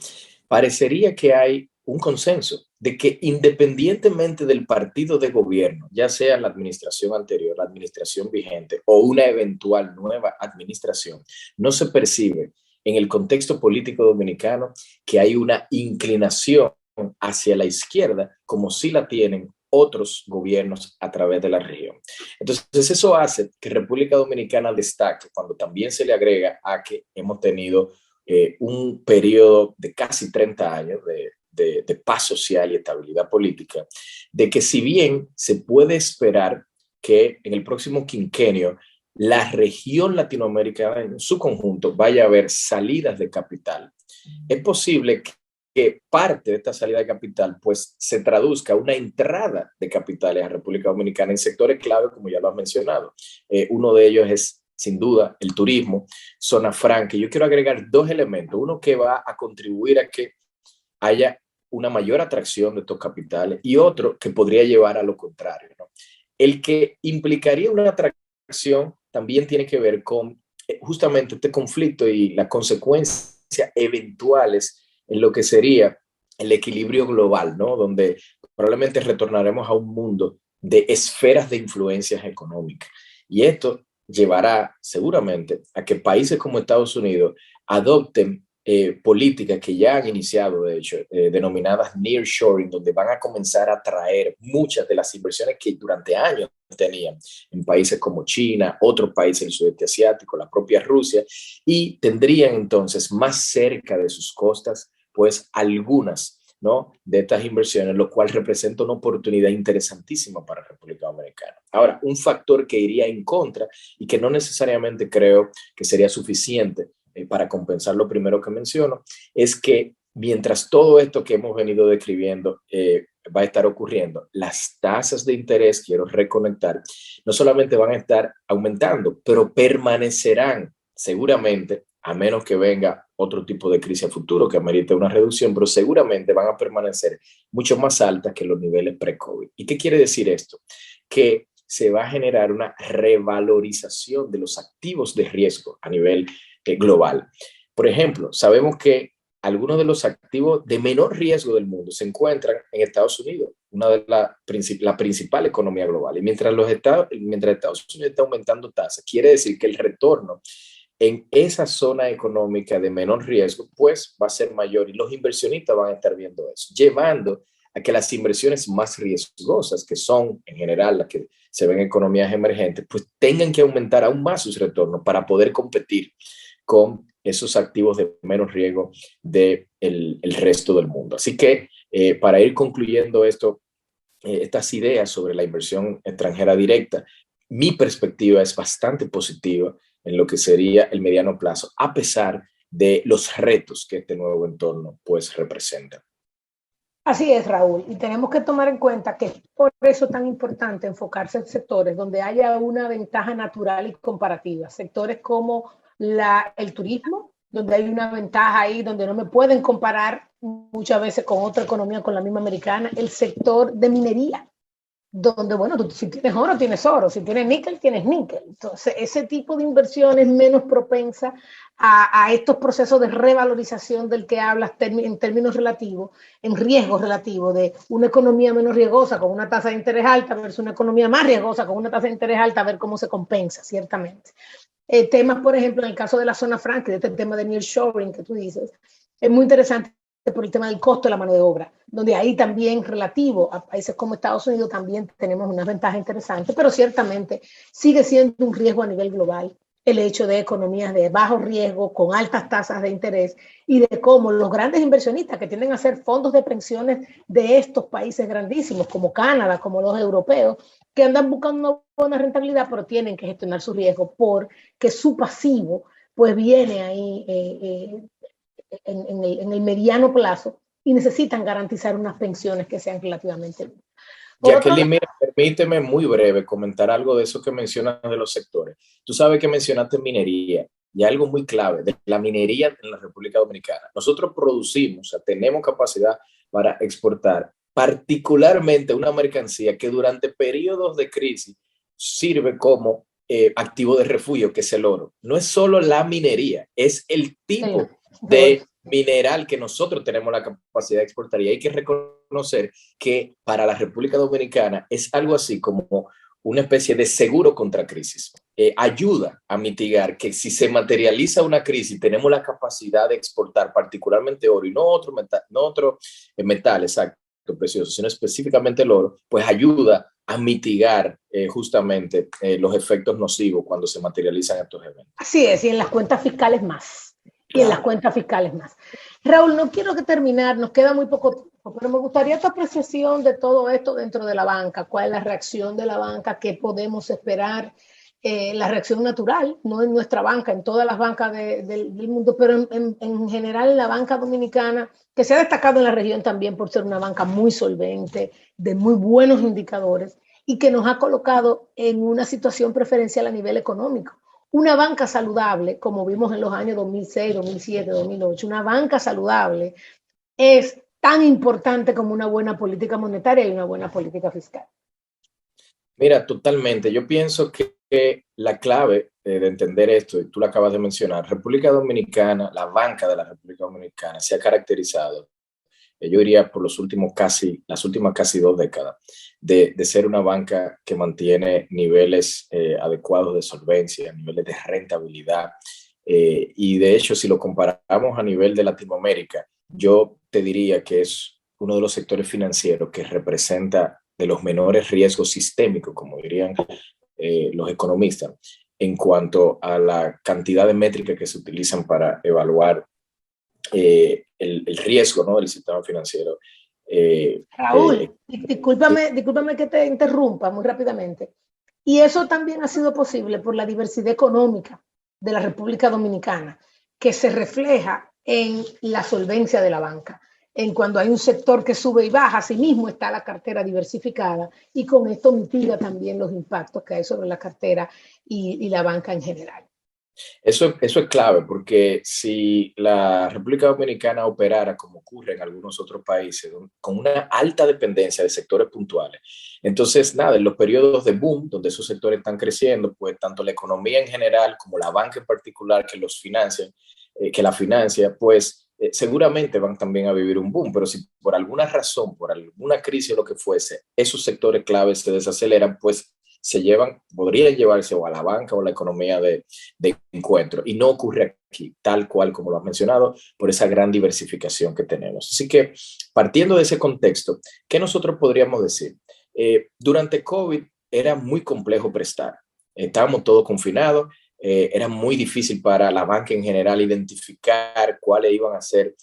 parecería que hay un consenso de que independientemente del partido de gobierno, ya sea la administración anterior, la administración vigente o una eventual nueva administración, no se percibe en el contexto político dominicano que hay una inclinación hacia la izquierda como si la tienen otros gobiernos a través de la región. Entonces eso hace que República Dominicana destaque cuando también se le agrega a que hemos tenido un periodo de casi 30 años de paz social y estabilidad política, de que si bien se puede esperar que en el próximo quinquenio la región latinoamericana en su conjunto vaya a haber salidas de capital, es posible que parte de esta salida de capital pues se traduzca una entrada de capitales a República Dominicana en sectores clave, como ya lo has mencionado. Uno de ellos es sin duda el turismo, zona franca. Yo quiero agregar dos elementos, uno que va a contribuir a que haya una mayor atracción de estos capitales y otro que podría llevar a lo contrario, ¿no? El que implicaría una atracción también tiene que ver con justamente este conflicto y las consecuencias eventuales en lo que sería el equilibrio global, ¿no? Donde probablemente retornaremos a un mundo de esferas de influencias económicas. Y esto llevará seguramente a que países como Estados Unidos adopten políticas que ya han iniciado, de hecho, denominadas nearshoring, donde van a comenzar a traer muchas de las inversiones que durante años tenían en países como China, otros países del sudeste asiático, la propia Rusia, y tendrían entonces más cerca de sus costas, pues algunas, ¿no?, de estas inversiones, lo cual representa una oportunidad interesantísima para la República Dominicana. Ahora, un factor que iría en contra y que no necesariamente creo que sería suficiente para compensar lo primero que menciono, es que mientras todo esto que hemos venido describiendo va a estar ocurriendo, las tasas de interés, quiero reconectar, no solamente van a estar aumentando, pero permanecerán seguramente, a menos que venga otro tipo de crisis a futuro que amerite una reducción, pero seguramente van a permanecer mucho más altas que los niveles pre-COVID. ¿Y qué quiere decir esto? Que se va a generar una revalorización de los activos de riesgo a nivel global. Por ejemplo, sabemos que algunos de los activos de menor riesgo del mundo se encuentran en Estados Unidos, una de la principal economía global. Y mientras Estados Unidos está aumentando tasas, quiere decir que el retorno en esa zona económica de menor riesgo, pues va a ser mayor y los inversionistas van a estar viendo eso, llevando a que las inversiones más riesgosas, que son en general las que se ven en economías emergentes, pues tengan que aumentar aún más sus retornos para poder competir con esos activos de menos riesgo del el resto del mundo. Así que para ir concluyendo esto, estas ideas sobre la inversión extranjera directa, mi perspectiva es bastante positiva en lo que sería el mediano plazo, a pesar de los retos que este nuevo entorno pues representa. Así es, Raúl, y tenemos que tomar en cuenta que es por eso tan importante enfocarse en sectores donde haya una ventaja natural y comparativa, sectores como el turismo, donde hay una ventaja ahí, donde no me pueden comparar muchas veces con otra economía, con la misma americana, el sector de minería, donde, bueno, tú, si tienes oro, tienes oro, si tienes níquel, tienes níquel. Entonces, ese tipo de inversión es menos propensa a estos procesos de revalorización del que hablas en términos relativos, en riesgos relativos de una economía menos riesgosa con una tasa de interés alta versus una economía más riesgosa con una tasa de interés alta, a ver cómo se compensa, ciertamente. Temas, por ejemplo, en el caso de la zona franca, de este tema de nearshoring que tú dices, es muy interesante por el tema del costo de la mano de obra, donde ahí también relativo a países como Estados Unidos también tenemos una ventaja interesante, pero ciertamente sigue siendo un riesgo a nivel global el hecho de economías de bajo riesgo, con altas tasas de interés, y de cómo los grandes inversionistas que tienden a ser fondos de pensiones de estos países grandísimos, como Canadá, como los europeos, que andan buscando una buena rentabilidad, pero tienen que gestionar su riesgo porque su pasivo pues viene ahí en el mediano plazo y necesitan garantizar unas pensiones que sean relativamente buenas. Jacqueline, mira, permíteme muy breve comentar algo de eso que mencionas de los sectores. Tú sabes que mencionaste minería y algo muy clave de la minería en la República Dominicana. Nosotros producimos, o sea, tenemos capacidad para exportar particularmente una mercancía que durante periodos de crisis sirve como activo de refugio, que es el oro. No es solo la minería, es el tipo de mineral que nosotros tenemos la capacidad de exportar, y hay que reconocer que para la República Dominicana es algo así como una especie de seguro contra crisis. Ayuda a mitigar que si se materializa una crisis, tenemos la capacidad de exportar particularmente oro y no otro metal, exacto, precioso, sino específicamente el oro, pues ayuda a mitigar justamente los efectos nocivos cuando se materializan estos eventos. Así es, y en las cuentas fiscales más. Y en las cuentas fiscales más. Raúl, no quiero que terminar, nos queda muy poco tiempo, pero me gustaría tu apreciación de todo esto dentro de la banca. ¿Cuál es la reacción de la banca? ¿Qué podemos esperar? La reacción natural, no en nuestra banca, en todas las bancas del mundo, pero en general en la banca dominicana, que se ha destacado en la región también por ser una banca muy solvente, de muy buenos indicadores y que nos ha colocado en una situación preferencial a nivel económico. Una banca saludable, como vimos en los años 2006, 2007, 2008, una banca saludable es tan importante como una buena política monetaria y una buena política fiscal. Mira, totalmente. Yo pienso que la clave de entender esto, y tú lo acabas de mencionar, República Dominicana, la banca de la República Dominicana se ha caracterizado, yo diría por las últimas casi 2 décadas, de ser una banca que mantiene niveles adecuados de solvencia, niveles de rentabilidad. Y de hecho, si lo comparamos a nivel de Latinoamérica, yo te diría que es uno de los sectores financieros que representa de los menores riesgos sistémicos, como dirían los economistas, en cuanto a la cantidad de métricas que se utilizan para evaluar el riesgo, ¿no?, del sistema financiero. Raúl, discúlpame que te interrumpa muy rápidamente. Y eso también ha sido posible por la diversidad económica de la República Dominicana, que se refleja en la solvencia de la banca. En cuando hay un sector que sube y baja, asimismo está la cartera diversificada y con esto mitiga también los impactos que hay sobre la cartera y la banca en general. Eso es clave, porque si la República Dominicana operara como ocurre en algunos otros países, con una alta dependencia de sectores puntuales, entonces nada, en los periodos de boom, donde esos sectores están creciendo, pues tanto la economía en general como la banca en particular que los financian, que la financia, pues seguramente van también a vivir un boom, pero si por alguna razón, por alguna crisis o lo que fuese, esos sectores claves se desaceleran, pues podrían llevarse o a la banca o a la economía de encuentro. Y no ocurre aquí, tal cual como lo has mencionado, por esa gran diversificación que tenemos. Así que, partiendo de ese contexto, ¿qué nosotros podríamos decir? Durante COVID era muy complejo prestar. Estábamos todos confinados, era muy difícil para la banca en general identificar cuáles iban a ser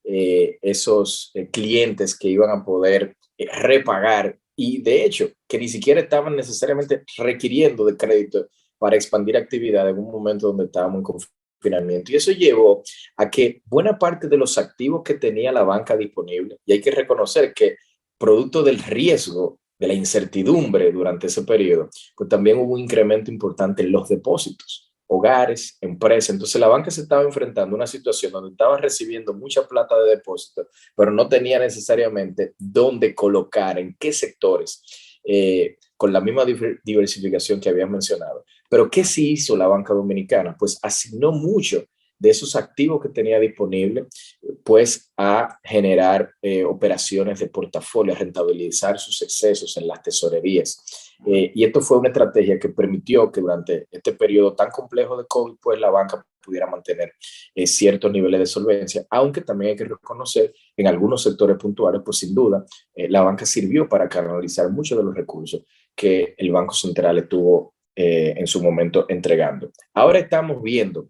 esos clientes que iban a poder repagar y de hecho que ni siquiera estaban necesariamente requiriendo de crédito para expandir actividad en un momento donde estábamos en confinamiento. Y eso llevó a que buena parte de los activos que tenía la banca disponible, y hay que reconocer que producto del riesgo, de la incertidumbre durante ese periodo, pues también hubo un incremento importante en los depósitos, hogares, empresas. Entonces la banca se estaba enfrentando a una situación donde estaba recibiendo mucha plata de depósito, pero no tenía necesariamente dónde colocar, en qué sectores, con la misma diversificación que había mencionado. Pero ¿qué sí hizo la banca dominicana? Pues asignó mucho de esos activos que tenía disponible, pues a generar operaciones de portafolio, a rentabilizar sus excesos en las tesorerías. Y esto fue una estrategia que permitió que durante este periodo tan complejo de COVID, pues la banca pudiera mantener ciertos niveles de solvencia, aunque también hay que reconocer en algunos sectores puntuales, pues sin duda, la banca sirvió para canalizar muchos de los recursos que el Banco Central estuvo en su momento entregando. Ahora estamos viendo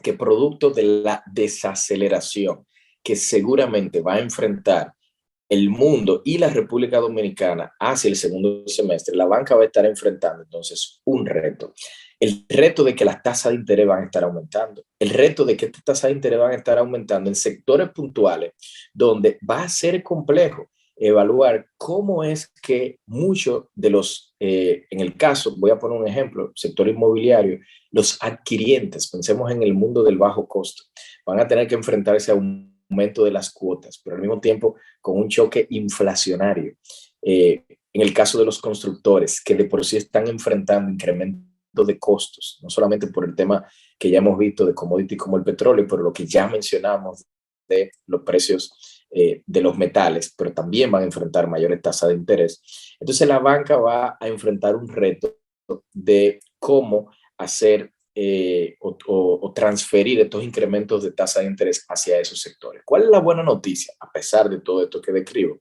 que producto de la desaceleración que seguramente va a enfrentar el mundo y la República Dominicana hacia el segundo semestre, la banca va a estar enfrentando entonces un reto. El reto de que las tasas de interés van a estar aumentando, el reto de que estas tasas de interés van a estar aumentando en sectores puntuales donde va a ser complejo evaluar cómo es que muchos de los, en el caso, voy a poner un ejemplo, sector inmobiliario, los adquirientes, pensemos en el mundo del bajo costo, van a tener que enfrentarse a un aumento de las cuotas, pero al mismo tiempo con un choque inflacionario. En el caso de los constructores, que de por sí están enfrentando incrementos de costos, no solamente por el tema que ya hemos visto de commodities como el petróleo, pero lo que ya mencionamos de los precios de los metales, pero también van a enfrentar mayores tasas de interés. Entonces la banca va a enfrentar un reto de cómo hacer o transferir estos incrementos de tasa de interés hacia esos sectores. ¿Cuál es la buena noticia? A pesar de todo esto que describo,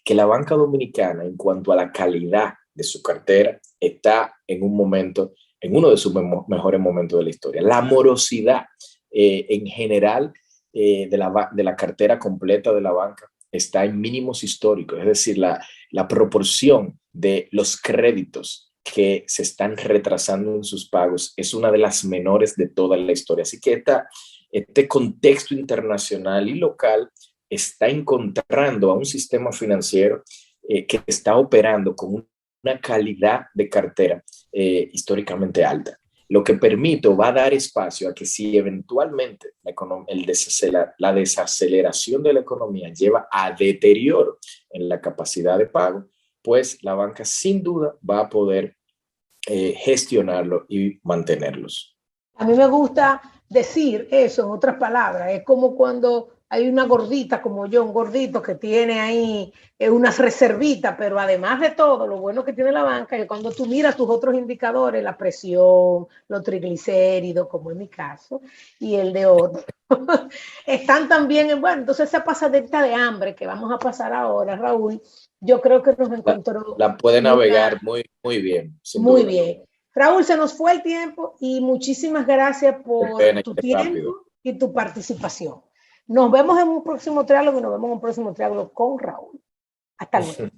que la banca dominicana, en cuanto a la calidad de su cartera, está en un momento, en uno de sus mejores momentos de la historia. La morosidad en general de la cartera completa de la banca está en mínimos históricos, es decir, la proporción de los créditos que se están retrasando en sus pagos es una de las menores de toda la historia. Así que este contexto internacional y local está encontrando a un sistema financiero que está operando con una calidad de cartera históricamente alta, lo que permite o va a dar espacio a que si eventualmente la desaceleración de la economía lleva a deterioro en la capacidad de pago, pues la banca sin duda va a poder gestionarlo y mantenerlos. A mí me gusta decir eso en otras palabras. Es como cuando hay una gordita como yo, un gordito que tiene ahí unas reservitas, pero además de todo, lo bueno que tiene la banca es que cuando tú miras tus otros indicadores, la presión, los triglicéridos, como en mi caso, y el de otro, están también, bueno, entonces esa pasadita de hambre que vamos a pasar ahora, Raúl, yo creo que nos encontró la puede navegar muy bien, sin muy duda. bien. Raúl, se nos fue el tiempo y muchísimas gracias por tu tiempo y tu participación. Nos vemos en un próximo triálogo y nos vemos en un próximo triálogo con Raúl. Hasta luego.